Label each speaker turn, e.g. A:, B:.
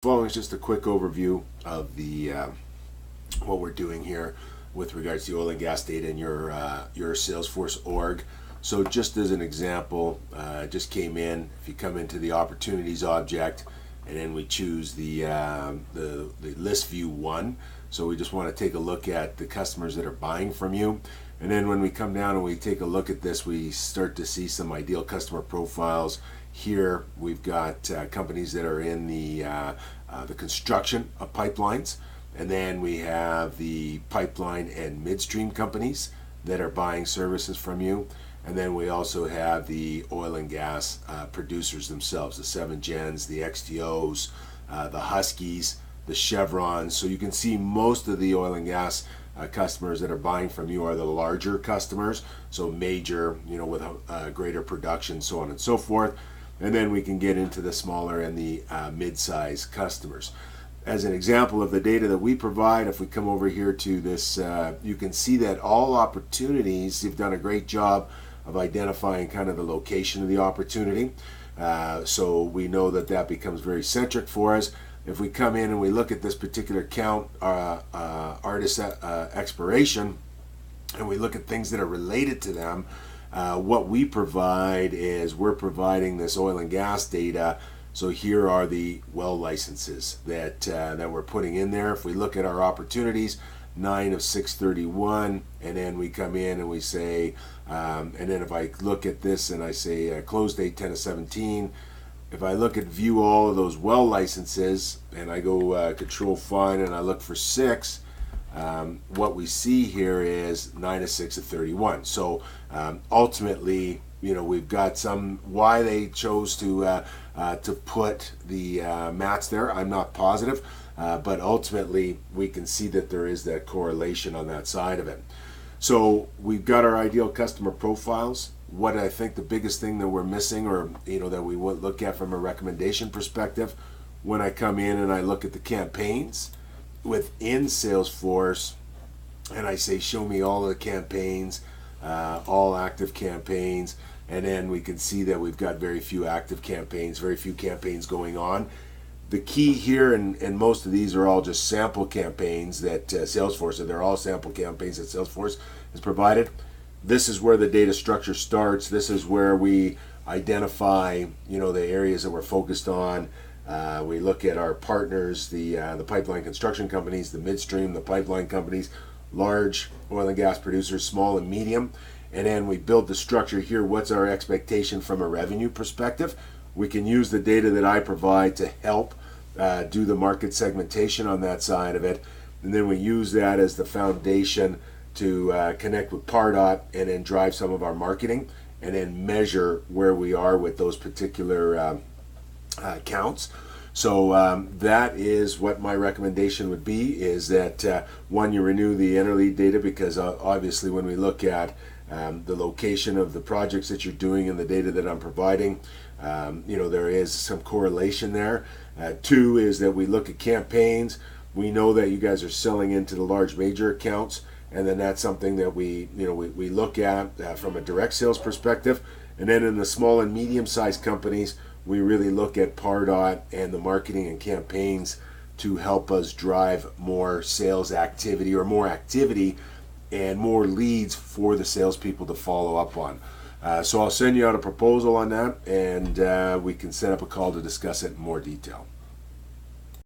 A: Following is just a quick overview of the what we're doing here with regards to oil and gas data in your Salesforce org. So just as an example, just came in. If you come into the opportunities object, and then we choose the list view one. So we just want to take a look at the customers that are buying from you. And then when we come down and we take a look at this, we start to see some ideal customer profiles. Here we've got companies that are in the construction of pipelines, and then we have the pipeline and midstream companies that are buying services from you, and then we also have the oil and gas producers themselves, the 7Gens, the XTOs, the Huskies, the Chevrons. So you can see most of the oil and gas customers that are buying from you are the larger customers, so major, with greater production, so on and so forth. And then we can get into the smaller and the mid-size customers. As an example of the data that we provide, if we come over here to this, you can see that all opportunities, you've done a great job of identifying kind of the location of the opportunity. So we know that that becomes very centric for us. If we come in and we look at this particular count, artist expiration, and we look at things that are related to them, what we provide is we're providing this oil and gas data. So here are the well licenses that we're putting in there. If we look at our opportunities, 9 of 631, and then we come in and we say, and then if I look at this and I say close date 10 of 17, if I look at view all of those well licenses and I go control find and I look for 6, what we see here is 9 of 6 of 31. So ultimately, we've got some why they chose to put the mats there. I'm not positive, but ultimately we can see that there is that correlation on that side of it. So we've got our ideal customer profiles. What I think the biggest thing that we're missing, or that we would look at from a recommendation perspective, when I come in and I look at the campaigns within Salesforce, and I say show me all of the campaigns, all active campaigns, and then we can see that we've got very few active campaigns, very few campaigns going on. The key here, and most of these are all just sample campaigns that Salesforce, they're all sample campaigns that Salesforce has provided. This is where the data structure starts. This is where we identify, the areas that we're focused on. We look at our partners, the pipeline construction companies, the midstream, the pipeline companies, large oil and gas producers, small and medium. And then we build the structure here. What's our expectation from a revenue perspective? We can use the data that I provide to help do the market segmentation on that side of it. And then we use that as the foundation to connect with Pardot and then drive some of our marketing and then measure where we are with those particular counts. So that is what my recommendation would be, is that one, you renew the Interlead data, because obviously when we look at the location of the projects that you're doing and the data that I'm providing, there is some correlation there. Two is that we look at campaigns. We know that you guys are selling into the large major accounts, and then that's something that we look at from a direct sales perspective. And then in the small and medium-sized companies, we really look at Pardot and the marketing and campaigns to help us drive more sales activity, or more activity and more leads for the salespeople to follow up on. So I'll send you out a proposal on that, and we can set up a call to discuss it in more detail.